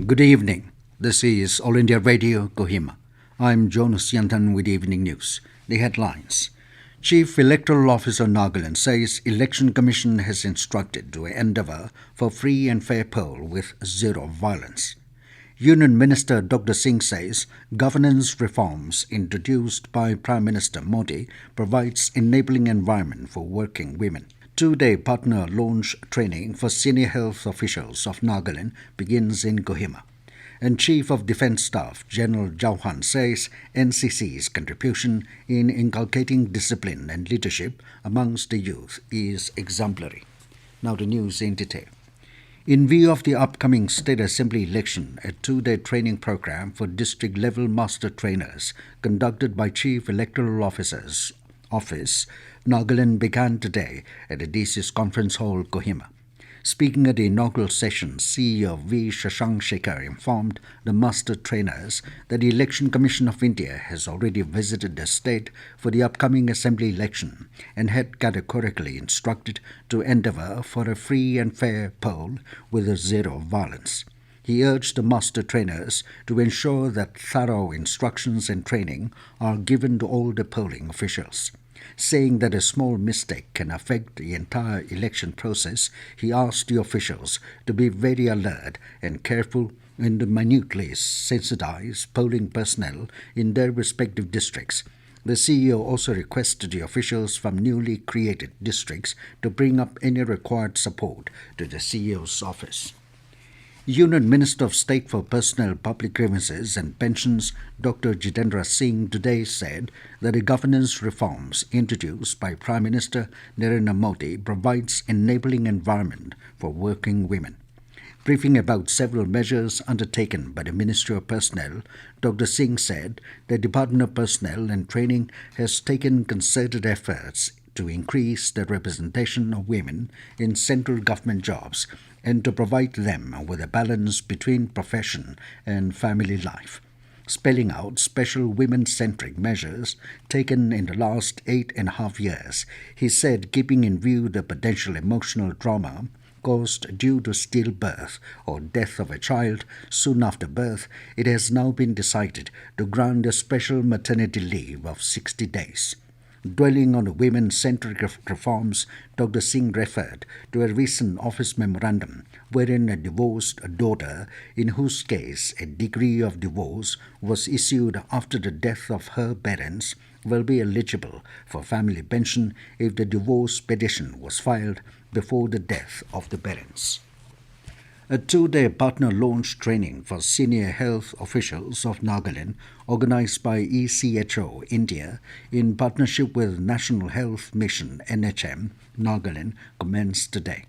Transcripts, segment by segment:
Good evening. This is All India Radio, Kohima. I'm Jonas Yantan with Evening News. The headlines. Chief Electoral Officer Nagaland says Election Commission has instructed to endeavour for free and fair poll with zero violence. Union Minister Dr. Singh says governance reforms introduced by Prime Minister Modi provides enabling environment for working women. Two-day partner launch training for senior health officials of Nagaland begins in Kohima. And Chief of Defence Staff General Chauhan says NCC's contribution in inculcating discipline and leadership amongst the youth is exemplary. Now the news in detail. In view of the upcoming State Assembly election, a two-day training program for district-level master trainers conducted by Chief Electoral Officer's Office, Nagaland began today at the DC's Conference Hall, Kohima. Speaking at the inaugural session, CEO V. Shashank Shekhar informed the master trainers that the Election Commission of India has already visited the state for the upcoming assembly election and had categorically instructed to endeavour for a free and fair poll with a zero violence. He urged the master trainers to ensure that thorough instructions and training are given to all the polling officials. Saying that a small mistake can affect the entire election process, he asked the officials to be very alert and careful and to minutely sensitize polling personnel in their respective districts. The CEO also requested the officials from newly created districts to bring up any required support to the CEO's office. Union Minister of State for Personnel, Public Grievances and Pensions, Dr. Jitendra Singh, today said that the governance reforms introduced by Prime Minister Narendra Modi provides enabling environment for working women. Briefing about several measures undertaken by the Ministry of Personnel, Dr. Singh said the Department of Personnel and Training has taken concerted efforts to increase the representation of women in central government jobs and to provide them with a balance between profession and family life. Spelling out special women-centric measures taken in the last 8.5 years, he said, keeping in view the potential emotional trauma caused due to stillbirth or death of a child soon after birth, it has now been decided to grant a special maternity leave of 60 days. Dwelling on the women-centric reforms, Dr. Singh referred to a recent office memorandum wherein a divorced daughter, in whose case a decree of divorce was issued after the death of her parents, will be eligible for family pension if the divorce petition was filed before the death of the parents. A two-day partner launch training for senior health officials of Nagaland, organized by ECHO India in partnership with National Health Mission NHM Nagaland, commenced today.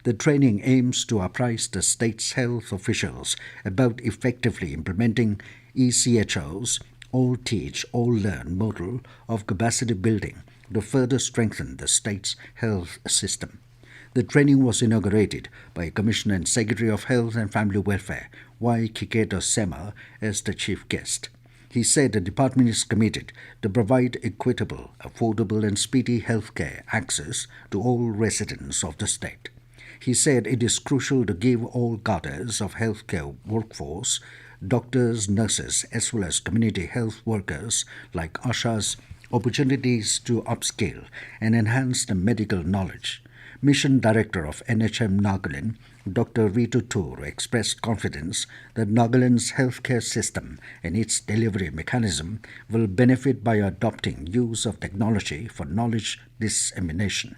The training aims to apprise the state's health officials about effectively implementing ECHO's All Teach, All Learn model of capacity building to further strengthen the state's health system. The training was inaugurated by Commissioner and Secretary of Health and Family Welfare, Y. Kiketo Sema, as the chief guest. He said the department is committed to provide equitable, affordable and speedy healthcare access to all residents of the state. He said it is crucial to give all cadres of healthcare workforce, doctors, nurses, as well as community health workers like ASHAs, opportunities to upskill and enhance the medical knowledge. Mission Director of NHM Nagaland, Dr. Ritu Toor, expressed confidence that Nagaland's healthcare system and its delivery mechanism will benefit by adopting use of technology for knowledge dissemination.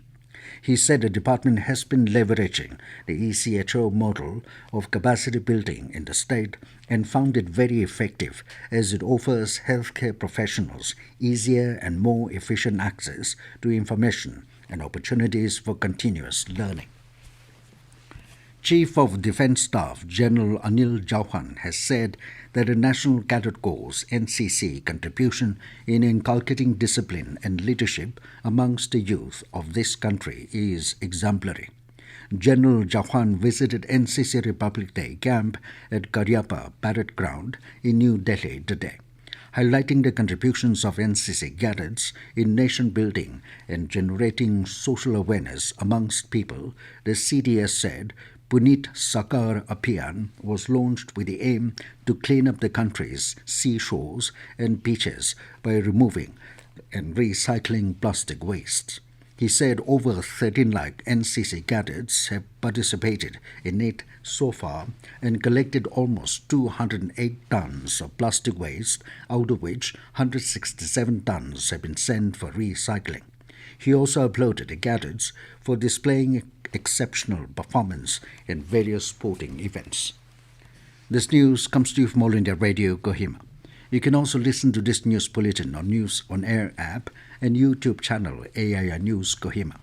He said the department has been leveraging the ECHO model of capacity building in the state and found it very effective as it offers healthcare professionals easier and more efficient access to information and opportunities for continuous learning. Chief of Defence Staff General Anil Chauhan has said that the National Cadet Corps NCC contribution in inculcating discipline and leadership amongst the youth of this country is exemplary. General Chauhan visited NCC Republic Day camp at Karyapa Parade Ground in New Delhi today. Highlighting the contributions of NCC cadets in nation building and generating social awareness amongst people, the CDS said Punit Sakar Abhiyan was launched with the aim to clean up the country's seashores and beaches by removing and recycling plastic waste. He said over 13 lakh NCC cadets have participated in it so far and collected almost 208 tons of plastic waste, out of which 167 tons have been sent for recycling. He also applauded the cadets for displaying exceptional performance in various sporting events. This news comes to you from All India Radio, Kohima. You can also listen to this news bulletin on News on Air app and YouTube channel AIR News Kohima.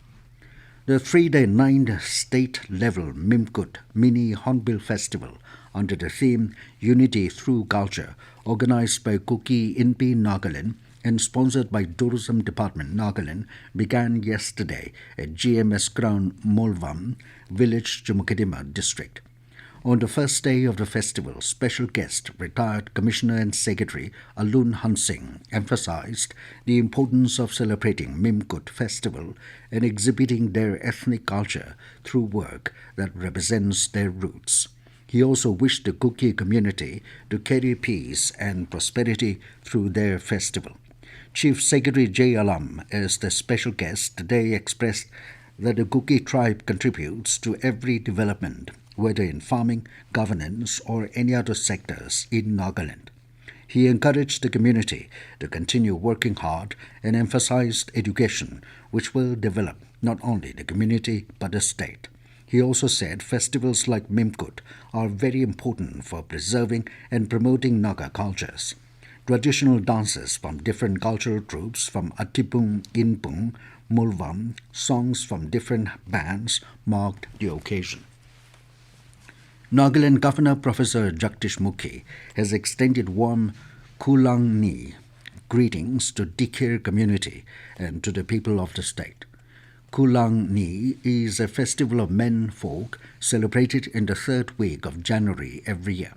The 3-day 9th state-level Mimkut Mini Hornbill Festival under the theme Unity Through Culture, organized by Kuki Inpi Nagaland and sponsored by Tourism Department Nagaland, began yesterday at GMS Ground Molvam, village Jumukadima district. On the first day of the festival, special guest, retired Commissioner and Secretary Alun Hansing, emphasized the importance of celebrating Mimkut festival and exhibiting their ethnic culture through work that represents their roots. He also wished the Kuki community to carry peace and prosperity through their festival. Chief Secretary J. Alam, as the special guest, today expressed that the Kuki tribe contributes to every development, whether in farming, governance, or any other sectors in Nagaland. He encouraged the community to continue working hard and emphasized education, which will develop not only the community but the state. He also said festivals like Mimkut are very important for preserving and promoting Naga cultures. Traditional dances from different cultural groups from Atipung, Inpung, Mulvam, songs from different bands marked the occasion. Nagaland Governor Professor Jagdish Mukhi has extended warm Kulangni greetings to Dikir community and to the people of the state. Kulangni is a festival of men folk celebrated in the third week of January every year.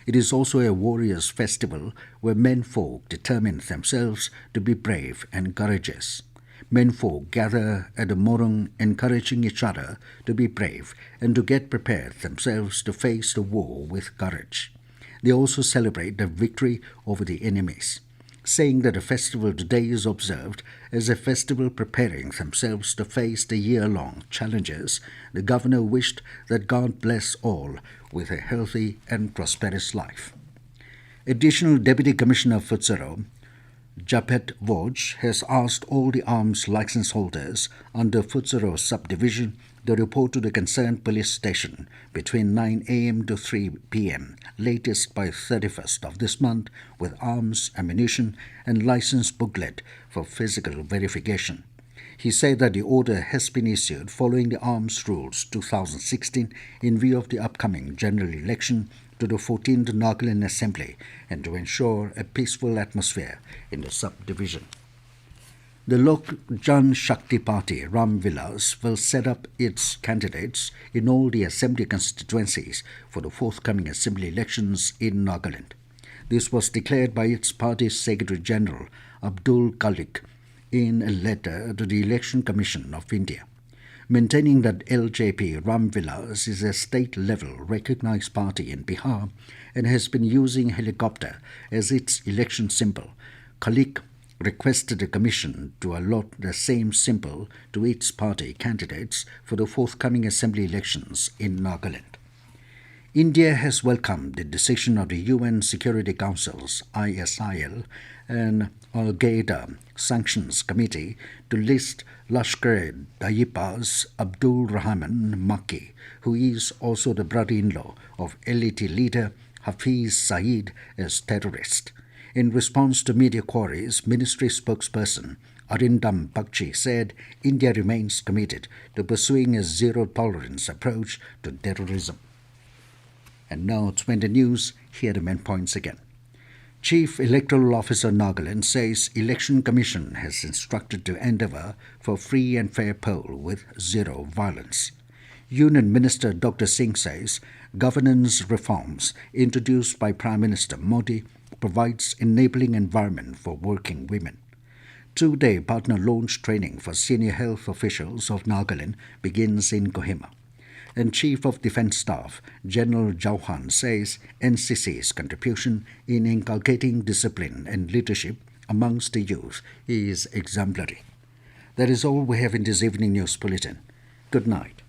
It is also a warriors' festival where men folk determine themselves to be brave and courageous. Men folk gather at the morung, encouraging each other to be brave and to get prepared themselves to face the war with courage. They also celebrate the victory over the enemies. Saying that the festival today is observed as a festival preparing themselves to face the year-long challenges, the governor wished that God bless all with a healthy and prosperous life. Additional Deputy Commissioner Futsero, Japet Voj, has asked all the arms license holders under Futsero subdivision to report to the concerned police station between 9 a.m. to 3 p.m., latest by 31st of this month, with arms, ammunition, and license booklet for physical verification. He said that the order has been issued following the Arms Rules 2016 in view of the upcoming general election to the 14th Nagaland Assembly and to ensure a peaceful atmosphere in the subdivision. The Lok Jan Shakti Party, Ram Vilas, will set up its candidates in all the assembly constituencies for the forthcoming assembly elections in Nagaland. This was declared by its party's Secretary General, Abdul Khalik, in a letter to the Election Commission of India, maintaining that LJP Ram Vilas is a state-level recognized party in Bihar and has been using helicopter as its election symbol. Khalik requested the Commission to allot the same symbol to its party candidates for the forthcoming assembly elections in Nagaland. India has welcomed the decision of the UN Security Council's ISIL and Al-Qaeda Sanctions Committee to list Lashkar-e-Taiba's Abdul Rahman Makki, who is also the brother-in-law of LET leader Hafiz Saeed, as terrorist. In response to media queries, ministry spokesperson Arindam Bagchi said India remains committed to pursuing a zero-tolerance approach to terrorism. And now to end the news, here are the main points again. Chief Electoral Officer Nagaland says Election Commission has instructed to endeavour for free and fair poll with zero violence. Union Minister Dr. Singh says governance reforms introduced by Prime Minister Modi provides enabling environment for working women. 2-day partner launch training for senior health officials of Nagaland begins in Kohima. and Chief of Defence Staff General Chauhan says NCC's contribution in inculcating discipline and leadership amongst the youth is exemplary. That is all we have in this evening news bulletin. Good night.